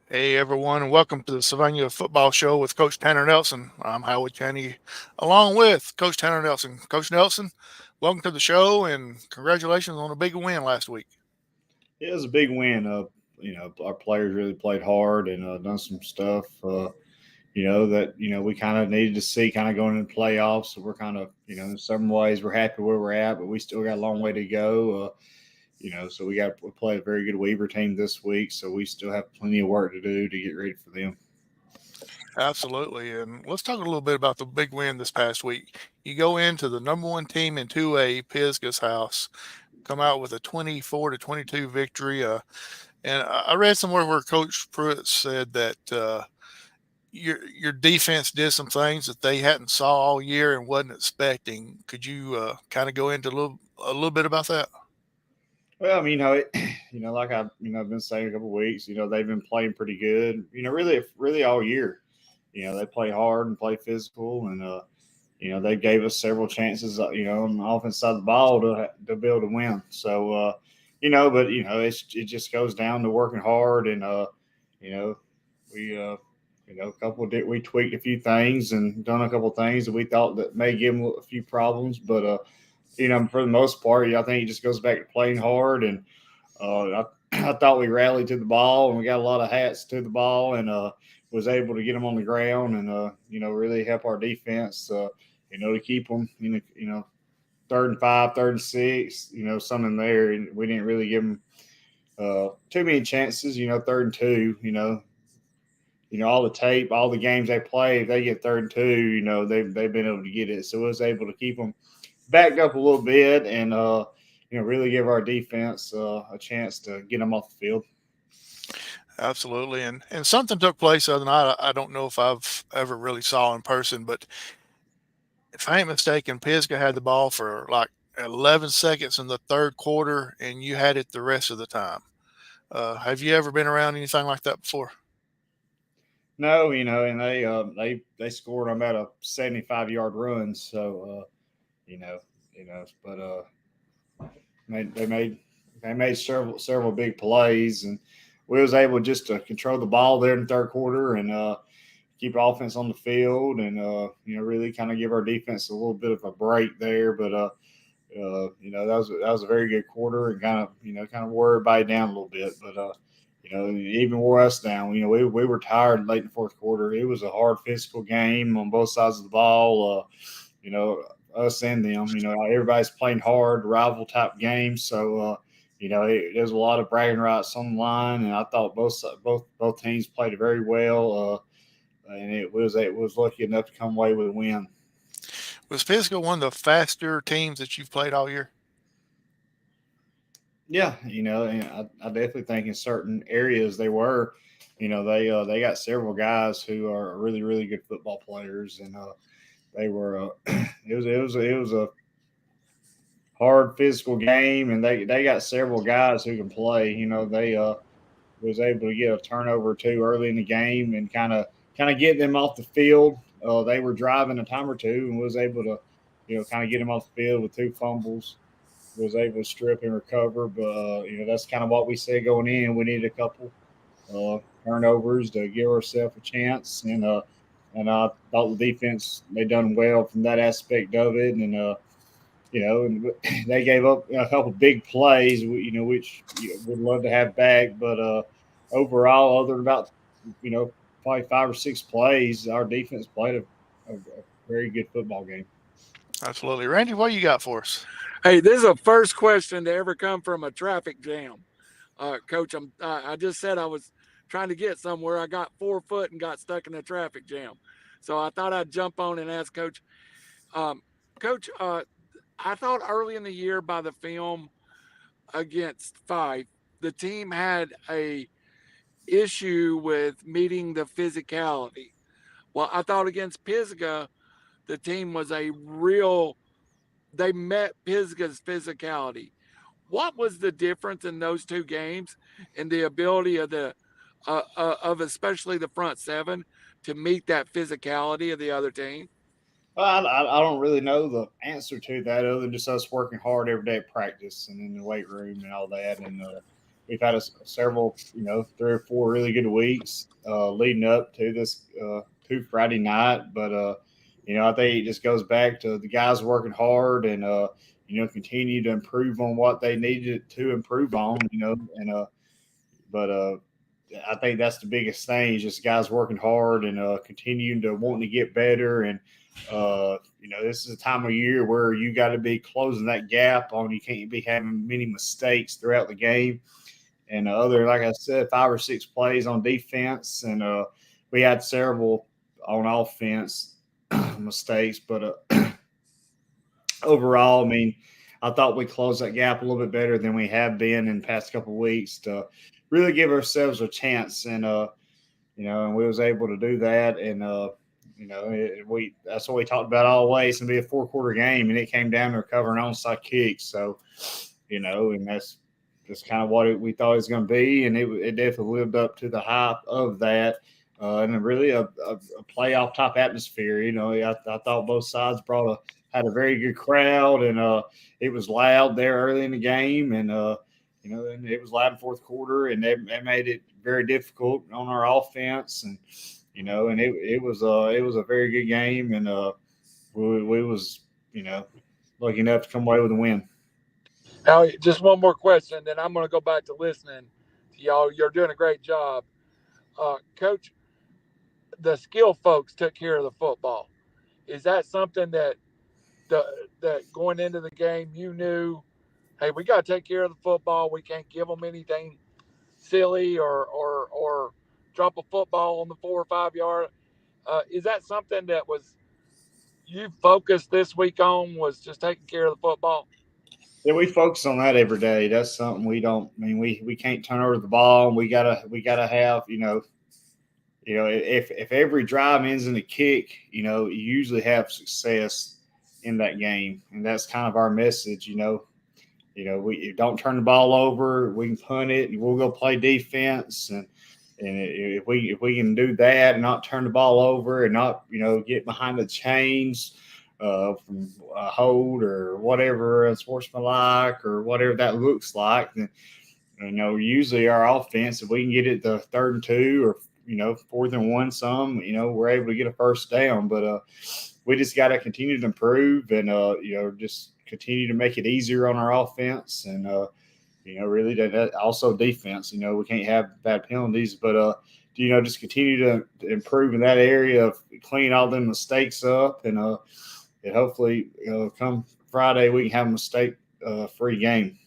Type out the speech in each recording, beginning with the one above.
Hey everyone, and welcome to the Sylvania Football Show with Coach Tanner Nelson. I'm Howard Chaney, along with Coach Tanner Nelson. Coach Nelson, welcome to the show, and congratulations on a big win last week. It was a big win. Our players really played hard and done some stuff. That we kind of needed to see kind of going into the playoffs. So we're kind of in some ways we're happy where we're at, but we still got a long way to go. So we play a very good Weaver team this week, so we still have plenty of work to do to get ready for them. Absolutely, and let's talk a little bit about the big win this past week. You go into the number one team in 2A, Pisgah's house, come out with a 24-22 victory. And I read somewhere where Coach Pruitt said that your defense did some things that they hadn't saw all year and wasn't expecting. Could you kind of go into a little bit about that? Well, I mean, like I've been saying a couple of weeks. They've been playing pretty good. Really all year. They play hard and play physical, and they gave us several chances. On the offense side of the ball to be able to win. So, but it just goes down to working hard, and you know, we a couple of we tweaked a few things and done a couple of things that we thought that may give them a few problems, but for the most part, I think it just goes back to playing hard, and I thought we rallied to the ball and we got a lot of hats to the ball, and was able to get them on the ground and really help our defense. To keep them, third and five, third and six, something there, and we didn't really give them too many chances. Third and two, all the tape, all the games they play, if they get third and two, they've been able to get it. So it was able to keep them backed up a little bit and really give our defense a chance to get them off the field. Absolutely, and something took place the other night. I don't know if I've ever really saw in person, but if I ain't mistaken, Pisgah had the ball for like 11 seconds in the third quarter, and you had it the rest of the time. Have you ever been around anything like that before? No, and they scored on about a 75-yard run. So you know, but they made they made several big plays, and we was able just to control the ball there in the third quarter and keep offense on the field, and really kind of give our defense a little bit of a break there. But that was a very good quarter, and kind of wore everybody down a little bit. But even wore us down. We were tired late in the fourth quarter. It was a hard physical game on both sides of the ball. You know, us and them. Everybody's playing hard, rival type games. So, there's a lot of bragging rights on the line, and I thought both teams played very well, and it was lucky enough to come away with a win. Was Pisgah one of the faster teams that you've played all year? Yeah, and I definitely think in certain areas they were. They got several guys who are really really good football players, and they were. It was a hard physical game, and they got several guys who can play. They was able to get a turnover or two early in the game and kind of get them off the field. They were driving a time or two and was able to kind of get them off the field with two fumbles. Was able to strip and recover, but that's kind of what we said going in. We needed a couple turnovers to give ourselves a chance, and I thought the defense they done well from that aspect of it, and and they gave up a couple big plays, which would love to have back. But overall, other than about probably 5 or 6 plays, our defense played a very good football game. Absolutely, Randy. What you got for us? Hey, this is a first question to ever come from a traffic jam. Coach, I just said I was trying to get somewhere. I got 4 foot and got stuck in a traffic jam. So I thought I'd jump on and ask Coach. Um, Coach, I thought early in the year by the film against Fife, the team had a issue with meeting the physicality. Well, I thought against Pisgah, the team was a real, they met Pisgah's physicality. What was the difference in those two games and the ability of of especially the front seven to meet that physicality of the other team? Well, I don't really know the answer to that other than just us working hard every day at practice and in the weight room and all that. And we've had several, 3 or 4 really good weeks leading up to this to Friday night. But I think it just goes back to the guys working hard and continue to improve on what they needed to improve on. But I think that's the biggest thing is just guys working hard and continuing to wanting to get better. And this is a time of year where you got to be closing that gap on. You can't be having many mistakes throughout the game. And like I said, 5 or 6 plays on defense, and we had several on offense mistakes. But overall, I mean, I thought we closed that gap a little bit better than we have been in the past couple of weeks to really give ourselves a chance. And and we was able to do that. And that's what we talked about always. It's gonna be a 4-quarter game, and it came down to recovering onside kicks. So, and that's just kind of what we thought it was going to be, and it definitely lived up to the hype of that. And really a playoff type atmosphere. I thought both sides had a very good crowd, and it was loud there early in the game, and and it was loud in fourth quarter, and that made it very difficult on our offense, and and it was a very good game, and we was lucky enough to come away with a win. Now, just one more question, then I'm going to go back to listening to y'all. You're doing a great job, Coach. The skill folks took care of the football. Is that something that going into the game you knew? Hey, we got to take care of the football. We can't give them anything silly or drop a football on the 4 or 5 yard. Is that something that was you focused this week on? Was just taking care of the football? Yeah, we focus on that every day. That's something we don't. I mean, we can't turn over the ball. We gotta have if every drive ends in a kick, you usually have success in that game, and that's kind of our message. We don't turn the ball over. We can punt it, and we'll go play defense. And if we can do that and not turn the ball over and not get behind the chains from a hold or whatever, sportsmanlike or whatever that looks like, then usually our offense, if we can get it to 3rd and 2 or 4th and 1, we're able to get a first down. But we just got to continue to improve and just continue to make it easier on our offense, and really that also defense. We can't have bad penalties, but just continue to improve in that area of clean all them mistakes up, and hopefully come Friday we can have a mistake free game.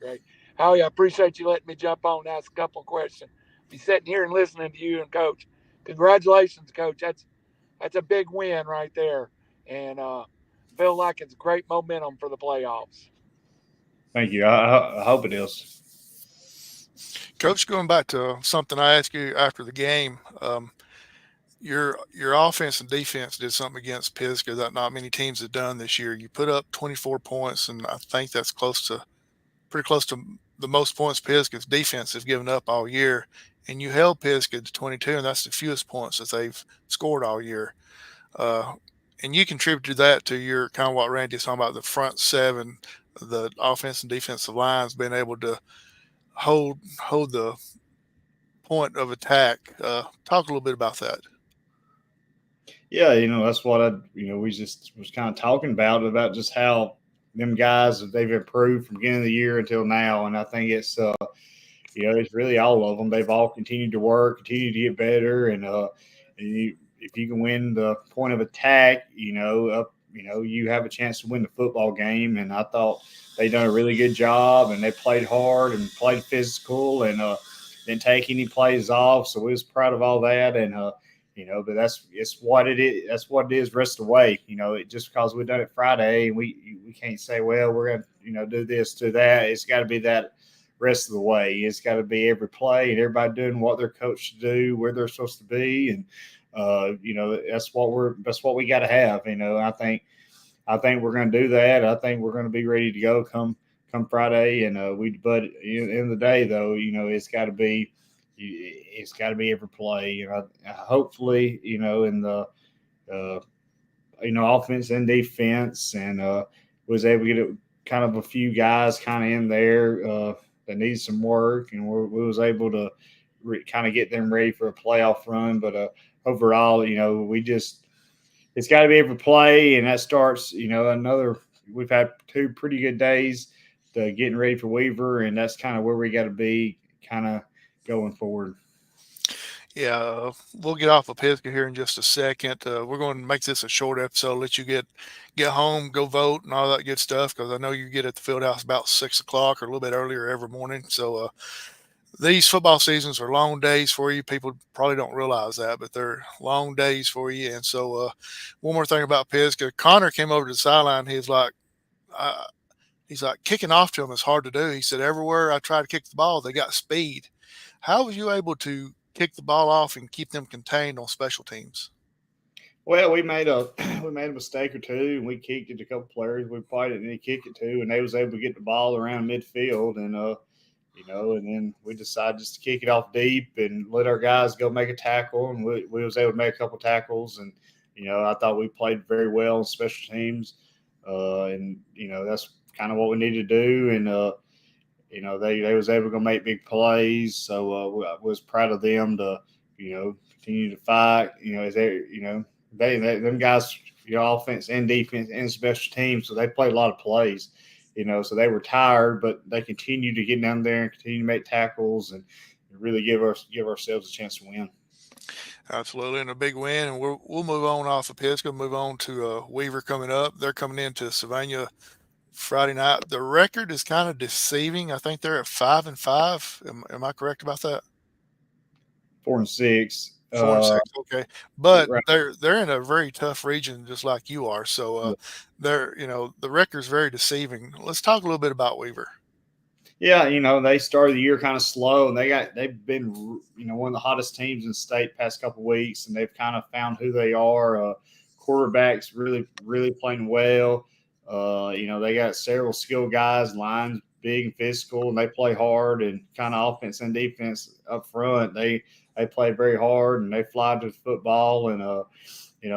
Great. Howie, I appreciate you letting me jump on and ask a couple of questions. Be sitting here and listening to you and Coach. Congratulations, Coach. That's a big win right there, and feel like it's great momentum for the playoffs. Thank you. I hope it is. Coach, going back to something I asked you after the game, your offense and defense did something against Pisgah that not many teams have done this year. You put up 24 points, and I think that's pretty close to the most points Pisgah's defense has given up all year. And you held Pisgah to 22, and that's the fewest points that they've scored all year. And you contributed that to your kind of what Randy's talking about, the front 7, the offense and defensive lines being able to hold the point of attack. Talk a little bit about that. Yeah, that's what we just was kind of talking about just how them guys, they've improved from beginning of the year until now. And I think it's it's really all of them. They've all continued to work, continue to get better, and if you can win the point of attack, you have a chance to win the football game. And I thought they done a really good job, and they played hard and played physical, and didn't take any plays off. So we was proud of all that, and but it's what it is. That's what it is. Rest of the way, just because we done it Friday, and we can't say, well, we're gonna do this, do that. It's got to be that rest of the way. It's got to be every play and everybody doing what they're coached to do, where they're supposed to be, and that's what we got to have. I think we're going to do that. I think we're going to be ready to go come Friday, and but at the end of the day, though, it's got to be every play. Hopefully, in the offense and defense, and was able to get kind of a few guys kind of in there that needed some work, and we was able to kind of get them ready for a playoff run. But overall, it's got to be able to play, and that starts, we've had 2 pretty good days to getting ready for Weaver, and that's kind of where we got to be kind of going forward. Yeah, we'll get off of Pisgah here in just a second. We're going to make this a short episode, let you get home, go vote, and all that good stuff, because I know you get at the field house about 6 o'clock or a little bit earlier every morning. So these football seasons are long days for you. People probably don't realize that, but they're long days for you. And so one more thing about Pisgah, Connor came over to the sideline. Uh, he's like, kicking off to them is hard to do. He said, everywhere I try to kick the ball, they got speed. How was you able to kick the ball off and keep them contained on special teams? Well, we made a mistake or two, and we kicked it to a couple players. We played it, and they kicked it too, and they was able to get the ball around midfield, and and then we decided just to kick it off deep and let our guys go make a tackle, and we was able to make a couple tackles, and I thought we played very well on special teams, and that's kind of what we needed to do, and they was able to go make big plays, so I was proud of them to continue to fight, as them guys, offense and defense and special teams, so they played a lot of plays. So they were tired, but they continued to get down there and continue to make tackles and really give ourselves a chance to win. Absolutely, and a big win. And we'll move on off of Pisgah, move on to Weaver coming up. They're coming into Sylvania Friday night. The record is kind of deceiving. I think they're at 5-5. Am I correct about that? 4-6. 4-6. Okay, but right. they're in a very tough region, just like you are. So they're the record's very deceiving. Let's talk a little bit about Weaver. Yeah, they started the year kind of slow, and they've been one of the hottest teams in the state past couple of weeks, and they've kind of found who they are. Quarterbacks really playing well. They got several skilled guys, lines big and physical, and they play hard, and kind of offense and defense up front. They play very hard, and they fly to the football, and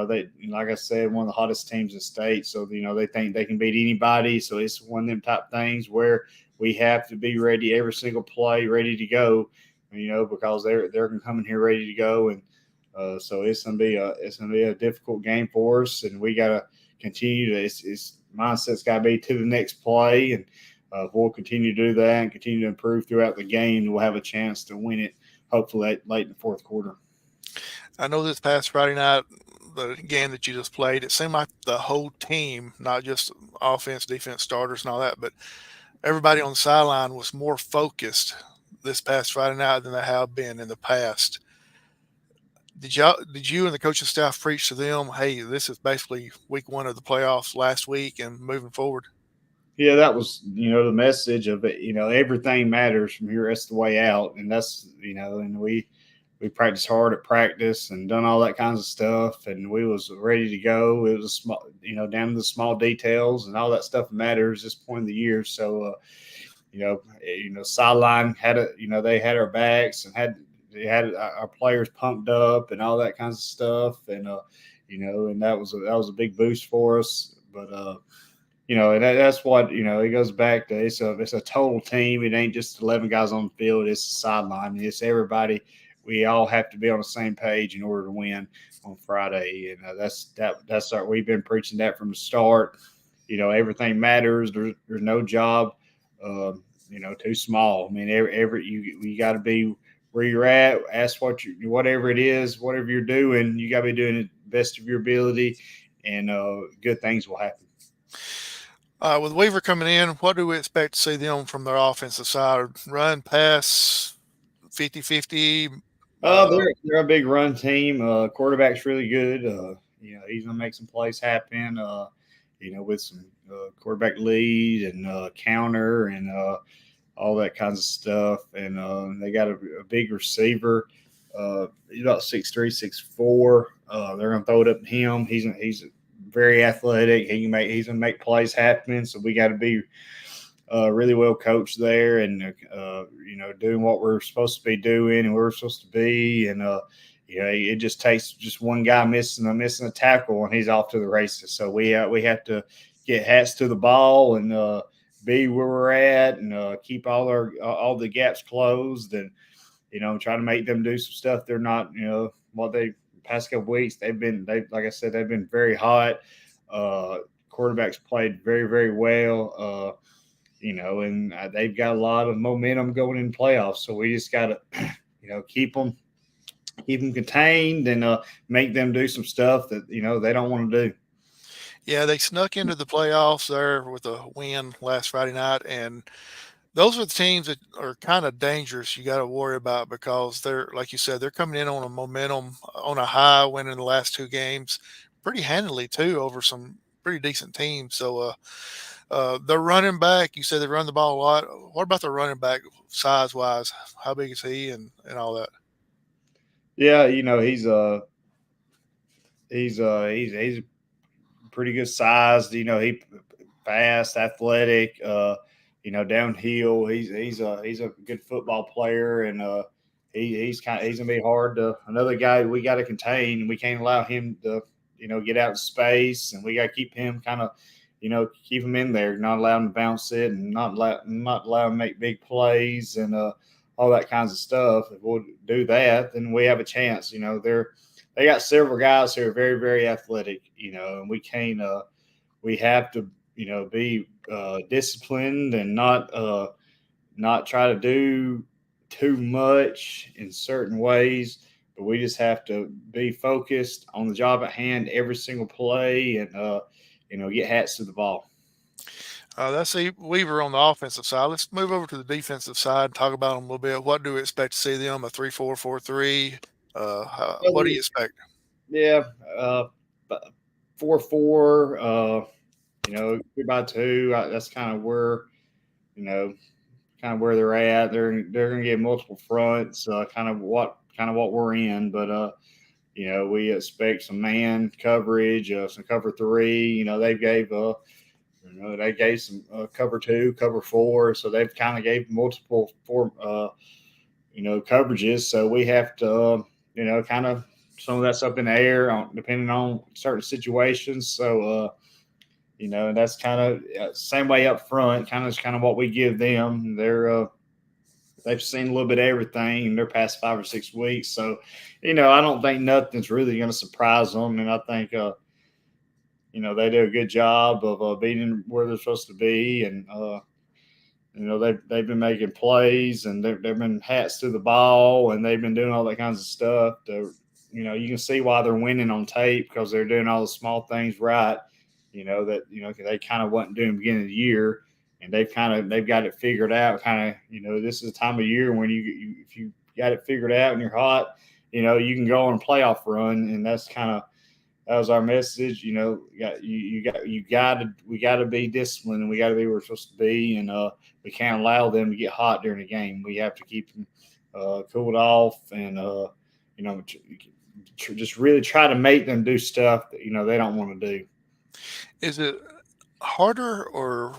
they, like I said, one of the hottest teams in the state. So they think they can beat anybody. So it's one of them type things where we have to be ready every single play, ready to go. Because they're going to come in here ready to go, and so it's going to be a difficult game for us, and we got to continue to. It's mindset's got to be to the next play, and we'll continue to do that and continue to improve throughout the game. We'll have a chance to win it, hopefully late in the fourth quarter. I know this past Friday night, the game that you just played, it seemed like the whole team, not just offense, defense, starters, and all that, but everybody on the sideline was more focused this past Friday night than they have been in the past. Did you and the coaching staff preach to them, hey, this is basically week 1 of the playoffs last week and moving forward? Yeah, that was, the message of it. Everything matters from here. That's the way out. And that's, and we practiced hard at practice and done all that kinds of stuff. And we was ready to go. It was a small, down to the small details, and all that stuff matters at this point in the year. So, sideline they had our backs and they had our players pumped up and all that kinds of stuff. And, and that was a big boost for us. But, and that's what, it goes back to, it's a total team. It ain't just 11 guys on the field. It's the sideline. It's everybody. We all have to be on the same page in order to win on Friday. And we've been preaching that from the start. Everything matters. There's no job, too small. I mean, you got to be where you're at. Ask whatever it is, whatever you're doing, you got to be doing it the best of your ability, and good things will happen. With Weaver coming in, what do we expect to see them from their offensive side? Run, pass, 50-50? They're a big run team. Quarterback's really good. He's gonna make some plays happen. With some quarterback lead and counter and all that kinds of stuff. And they got a big receiver. He's about 6'3", 6'4". They're gonna throw it up to him. He's very athletic. He's gonna make plays happen. So we got to be really well coached there, and doing what we're supposed to be doing and where we're supposed to be. And it just takes just one guy missing a tackle, and he's off to the races. So we have to get hats to the ball and be where we're at and keep all the gaps closed, and try to make them do some stuff they're not. What they past couple weeks they like I said, they've been very hot. Uh, Quarterbacks played very very well. And they've got a lot of momentum going in playoffs. So we just got to, keep them contained and make them do some stuff that they don't want to do. Yeah, they snuck into the playoffs there with a win last Friday night, and those are the teams that are kind of dangerous. You got to worry about because they're, like you said, they're coming in on a momentum, on a high, winning the last two games pretty handily too over some pretty decent teams. So, their running back, you said they run the ball a lot. What about the running back size wise? How big is he and all that? Yeah, he's pretty good sized. He fast, athletic. Downhill. He's a good football player, and he's gonna be hard to another guy we got to contain. We can't allow him to get out of space, and we got to keep him kind of keep him in there, not allow him to bounce it, and not allow him to make big plays and all that kinds of stuff. If we'll do that, then we have a chance. They got several guys who are very very athletic. And we can't. We have to be disciplined and not try to do too much in certain ways, but we just have to be focused on the job at hand every single play and get hats to the ball. That's Weaver on the offensive side. Let's move over to the defensive side and talk about them a little bit. What do we expect to see them? A 3-4-4-3? What do you expect? Yeah, 4-4. 2-by-2. That's you know kind of where they're at. They're going to get multiple fronts. Kind of what we're in, but we expect some man coverage, some cover three. They gave some cover two, cover four, so they've kind of gave multiple coverages. So we have to, kind of some of that's up in the air depending on certain situations. So, that's kind of same way up front, kind of what we give them. They've seen a little bit of everything in their past 5 or 6 weeks. So, I don't think nothing's really going to surprise them. And I think, they do a good job of being where they're supposed to be. And, they've been making plays and they've been hats to the ball and they've been doing all that kinds of stuff. You can see why they're winning on tape because they're doing all the small things right. They kind of wasn't doing at the beginning of the year, and they've got it figured out. This is a time of year when if you got it figured out and you're hot, you can go on a playoff run, and that was our message. We got to be disciplined and we got to be where we're supposed to be, and we can't allow them to get hot during the game. We have to keep them cooled off, and just really try to make them do stuff that they don't want to do. Is it harder or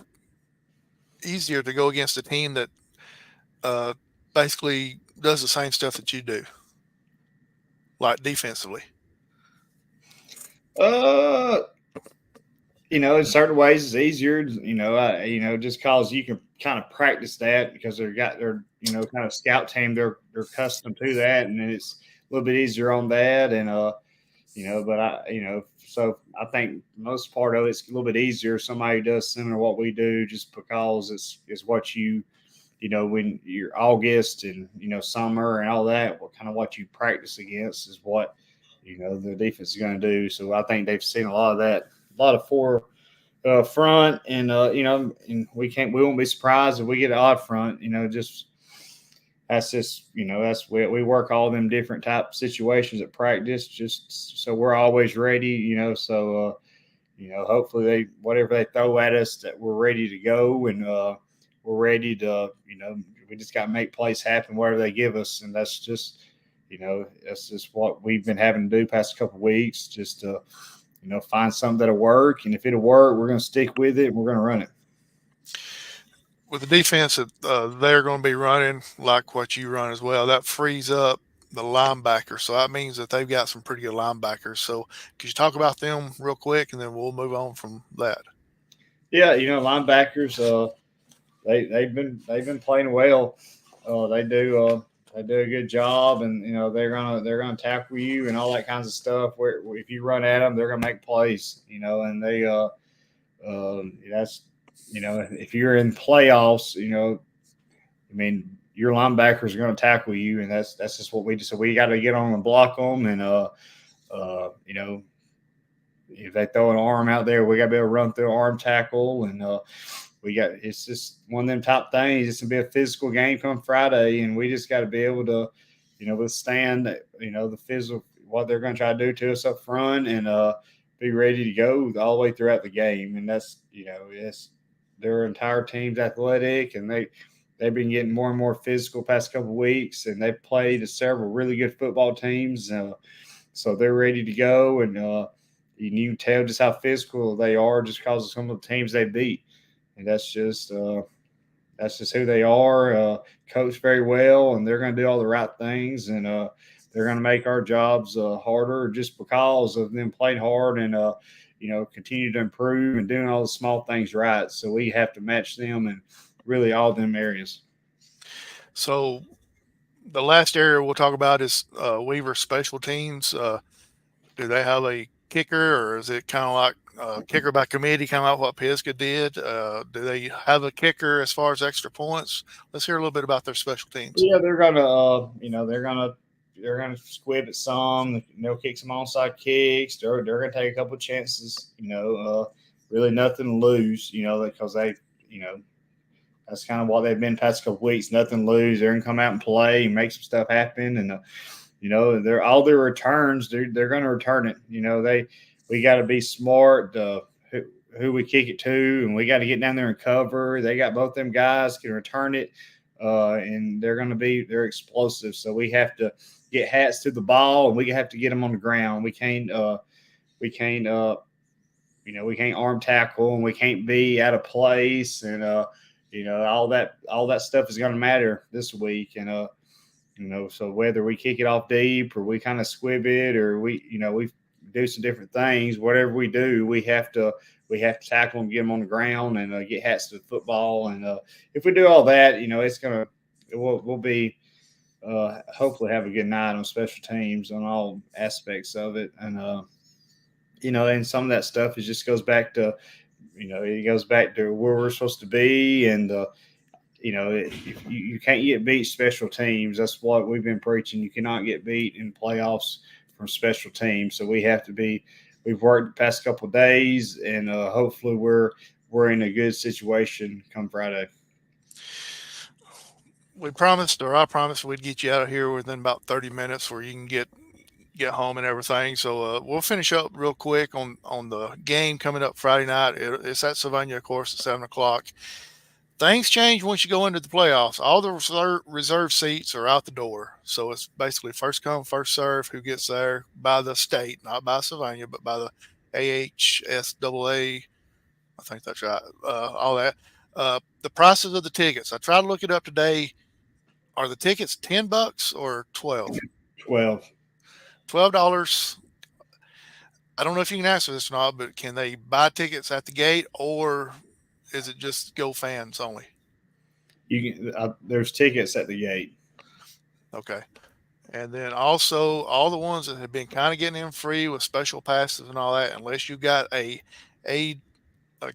easier to go against a team that uh, basically does the same stuff that you do, like defensively? Uh, in certain ways it's easier. Just because you can kind of practice that because they're kind of scout team. They're accustomed to that, and it's a little bit easier on that. And but so I think most part of it's a little bit easier. Somebody does similar to what we do, just because it's what when you're August and summer and all that, what you practice against is what the defense is going to do. So I think they've seen a lot of that, a lot of four front, and and we won't be surprised if we get an odd front. That's we work all them different type situations at practice, just so we're always ready. So hopefully whatever they throw at us, that we're ready to go, and we're ready to we just got to make plays happen wherever they give us, and that's just what we've been having to do past couple of weeks, just to find something that'll work, and if it'll work, we're going to stick with it and we're going to run it. With the defense that they're going to be running like what you run as well, that frees up the linebacker. So that means that they've got some pretty good linebackers. So could you talk about them real quick, and then we'll move on from that? Yeah, linebackers. they've been playing well. They do a good job, and they're gonna tackle you and all that kinds of stuff. Where if you run at them, they're gonna make plays. And they that's if you're in playoffs, I mean, your linebackers are going to tackle you, and that's just what we do. So we got to get on and block them, and if they throw an arm out there, we got to be able to run through an arm tackle, and it's just one of them top things. It's gonna be a physical game come Friday, and we just got to be able to, withstand, the physical what they're going to try to do to us up front, and be ready to go all the way throughout the game. And that's it's their entire team's athletic, and they've been getting more and more physical past couple of weeks, and they've played several really good football teams, so they're ready to go, and you can tell just how physical they are just because of some of the teams they beat, and that's just who they are. Coach very well, and they're going to do all the right things, and they're going to make our jobs harder just because of them playing hard and continue to improve and doing all the small things right. So we have to match them in really all them areas. So the last area we'll talk about is Weaver special teams. Do they have a kicker, or is it kind of like kicker by committee, kind of like what Pisgah did? Do they have a kicker as far as extra points? Let's hear a little bit about their special teams. Yeah, they're gonna, they're gonna squib at some. They'll kick some onside kicks. They're gonna take a couple of chances. Really nothing to lose. Because that's kind of what they've been past couple of weeks. Nothing to lose. They're gonna come out and play and make some stuff happen. And they're all their returns. They're gonna return it. We got to be smart. Who we kick it to, and we got to get down there and cover. They got both them guys can return it. And they're explosive. So we have to get hats to the ball, and we have to get them on the ground. We can't arm tackle, and we can't be out of place, and all that stuff is going to matter this week. And so whether we kick it off deep or we kind of squib it, or we do some different things, whatever we do, we have to tackle them, get them on the ground, and get hats to the football. And if we do all that, we'll be hopefully have a good night on special teams on all aspects of it. And and some of that stuff just goes back to where we're supposed to be. And if you can't get beat special teams. That's what we've been preaching. You cannot get beat in playoffs from special teams. So we've worked the past couple of days, and hopefully we're in a good situation come Friday. I promised we'd get you out of here within about 30 minutes where you can get home and everything. So we'll finish up real quick on the game coming up Friday night. It's at Sylvania, of course, at 7:00. Things change once you go into the playoffs. All the reserve seats are out the door. So it's basically first come, first serve who gets there by the state, not by Sylvania, but by the AHSAA. I think that's right. All that. The prices of the tickets. I tried to look it up today. Are the tickets $10 or 12? 12. $12. I don't know if you can answer this or not, but can they buy tickets at the gate, or is it just go fans only? You can. There's tickets at the gate. Okay. And then also all the ones that have been kind of getting in free with special passes and all that, unless you got a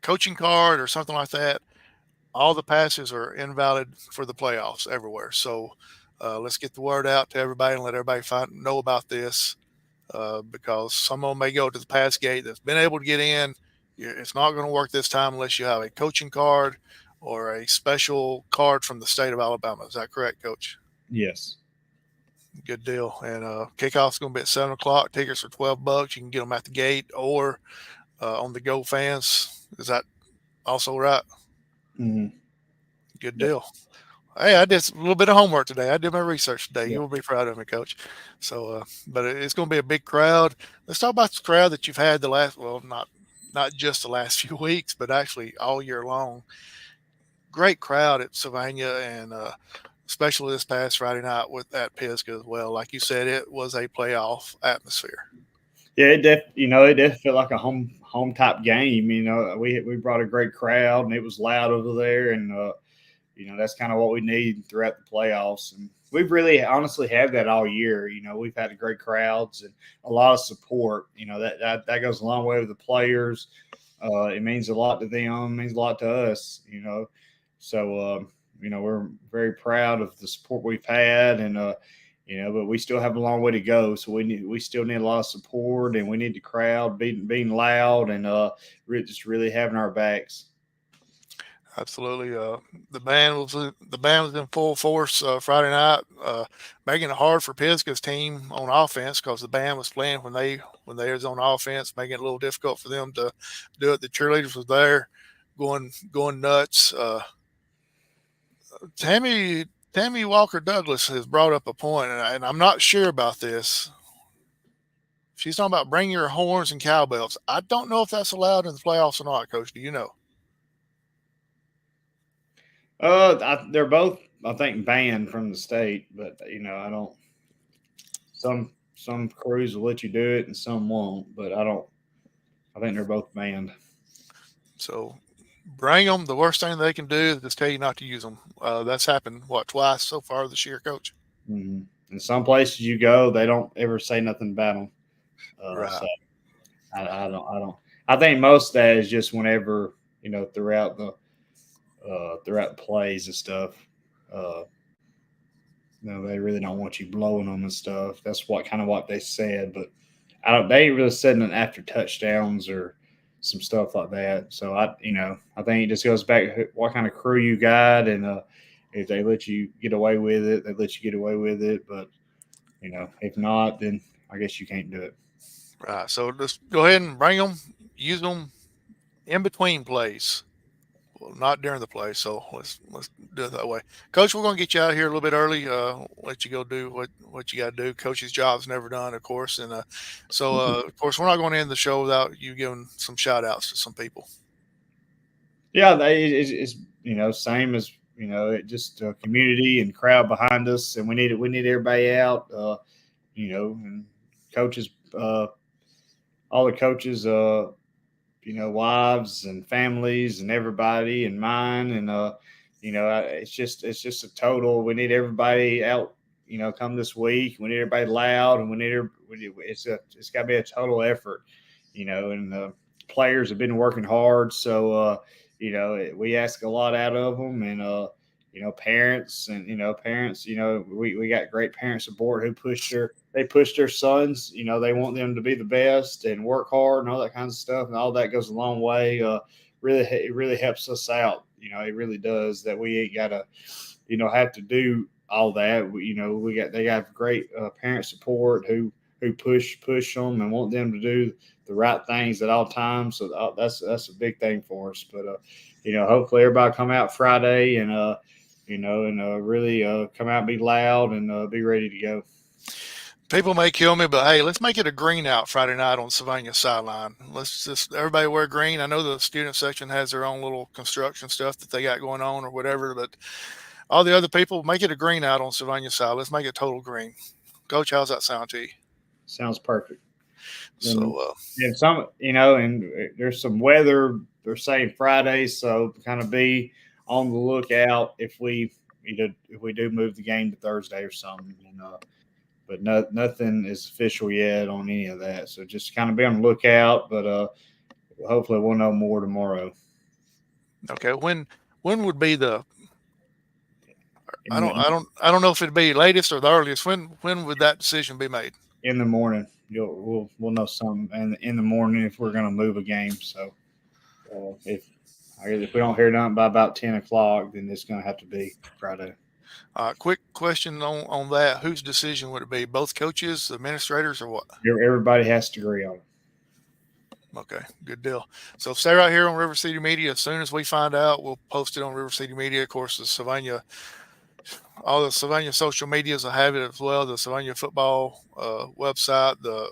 coaching card or something like that, all the passes are invalid for the playoffs everywhere. So let's get the word out to everybody and let everybody know about this, because someone may go to the pass gate that's been able to get in. It's not going to work this time unless you have a coaching card or a special card from the state of Alabama. Is that correct, Coach? Yes. Good deal. And kickoff's going to be at 7:00. Tickets are $12. You can get them at the gate or on the Go Fans. Is that also right? Mm-hmm. Good deal. Hey, I did a little bit of homework today. I did my research today. Yeah. You will be proud of me, Coach. So, but it's going to be a big crowd. Let's talk about the crowd that you've had not just the last few weeks, but actually all year long. Great crowd at Sylvania, and especially this past Friday night at Pisgah as well. Like you said, it was a playoff atmosphere. Yeah, it did feel like a home type game. We brought a great crowd, and it was loud over there, and that's kind of what we need throughout the playoffs. And we've really honestly had that all year. We've had great crowds and a lot of support. That goes a long way with the players. It means a lot to them, it means a lot to us. So we're very proud of the support we've had, and but we still have a long way to go. So we still need a lot of support, and we need the crowd being loud and just really having our backs. Absolutely. The band was in full force Friday night, making it hard for Pisgah's team on offense because the band was playing when they was on offense, making it a little difficult for them to do it. The cheerleaders was there, going nuts. Tammy Walker Douglas has brought up a point, and I'm not sure about this. She's talking about bring your horns and cowbells. I don't know if that's allowed in the playoffs or not, Coach. Do you know? They're both, I think, banned from the state, but I don't. Some crews will let you do it, and some won't. But I don't. I think they're both banned. So bring them. The worst thing they can do is just tell you not to use them. That's happened twice so far this year, Coach. Mm-hmm. In some places you go, they don't ever say nothing about them. Right. So I don't. I think most of that is just whenever throughout the plays and stuff. They really don't want you blowing them and stuff. That's what they said, but they ain't really said nothing after touchdowns or some stuff like that. So I think it just goes back to what kind of crew you got, and if they let you get away with it, they let you get away with it. But if not, then I guess you can't do it. Right. So just go ahead and bring them, use them in between plays. Well, not during the play. So let's do it that way. Coach, we're going to get you out of here a little bit early. Let you go do what you got to do. Coach's job's never done, of course. And of course, we're not going to end the show without you giving some shout outs to some people. Yeah, it's same as just community and crowd behind us, and we need everybody out. And coaches, all the coaches, wives and families and everybody and mine, and it's just a total. We need everybody out. Come this week. We need everybody loud, and it's got to be a total effort. And the players have been working hard, so we ask a lot out of them, and parents, we got great parent support who push their sons. They want them to be the best and work hard and all that kind of stuff, and all that goes a long way. It really helps us out. It really does. That we ain't gotta have to do all that. They got great parent support who push them and want them to do the right things at all times. So that's a big thing for us. But hopefully everybody come out Friday and really come out and be loud and be ready to go. People may kill me, but hey, let's make it a green out Friday night on Sylvania sideline. Let's just everybody wear green. I know the student section has their own little construction stuff that they got going on or whatever, but all the other people make it a green out on Sylvania side. Let's make it total green. Coach, how's that sound to you? Sounds perfect. So and some, and there's some weather. They're saying Friday, so kind of be on the lookout if we do move the game to Thursday or something. But nothing is official yet on any of that. So just kind of be on the lookout. But hopefully we'll know more tomorrow. Okay, when would be the? I don't know if it'd be latest or the earliest. When would that decision be made? In the morning. We'll know something in the morning if we're going to move a game. So if we don't hear nothing by about 10 o'clock, then it's going to have to be Friday. Quick question on that. Whose decision would it be? Both coaches, administrators, or what? Everybody has to agree on it. Okay, good deal. So stay right here on River City Media. As soon as we find out, we'll post it on River City Media. Of course, all the Sylvania social medias will have it as well. The Sylvania football website, the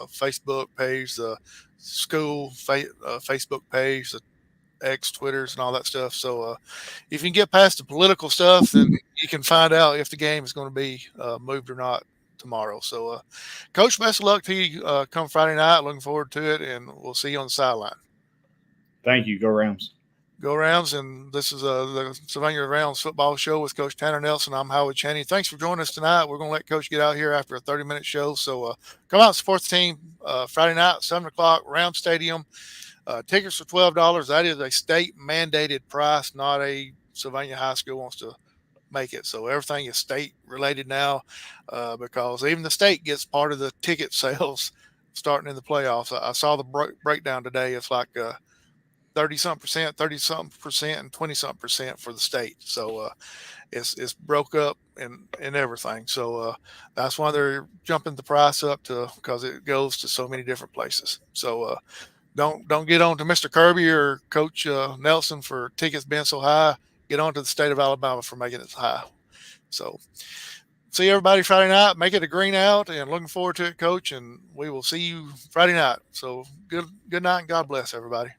Facebook page, the school Facebook page, the X, Twitters, and all that stuff. So if you can get past the political stuff, then you can find out if the game is going to be moved or not tomorrow. So, Coach, best of luck to you come Friday night. Looking forward to it, and we'll see you on the sideline. Thank you. Go Rams. Go Rounds, and this is the Sylvania Rounds football show with Coach Tanner Nelson. I'm Howard Chaney. Thanks for joining us tonight. We're going to let Coach get out here after a 30-minute show. So come out and support the team Friday night, 7 o'clock, Round Stadium. Tickets are $12. That is a state mandated price, not a Sylvania High School wants to make it. So everything is state related now because even the state gets part of the ticket sales starting in the playoffs. I saw the breakdown today. It's like 30-something percent, 30-something percent, and 20-something percent for the state. So it's broke up and everything. So that's why they're jumping the price up because it goes to so many different places. So don't get on to Mr. Kirby or Coach Nelson for tickets being so high. Get on to the state of Alabama for making it high. So see everybody Friday night. Make it a green out, and looking forward to it, Coach. And we will see you Friday night. So good night, and God bless everybody.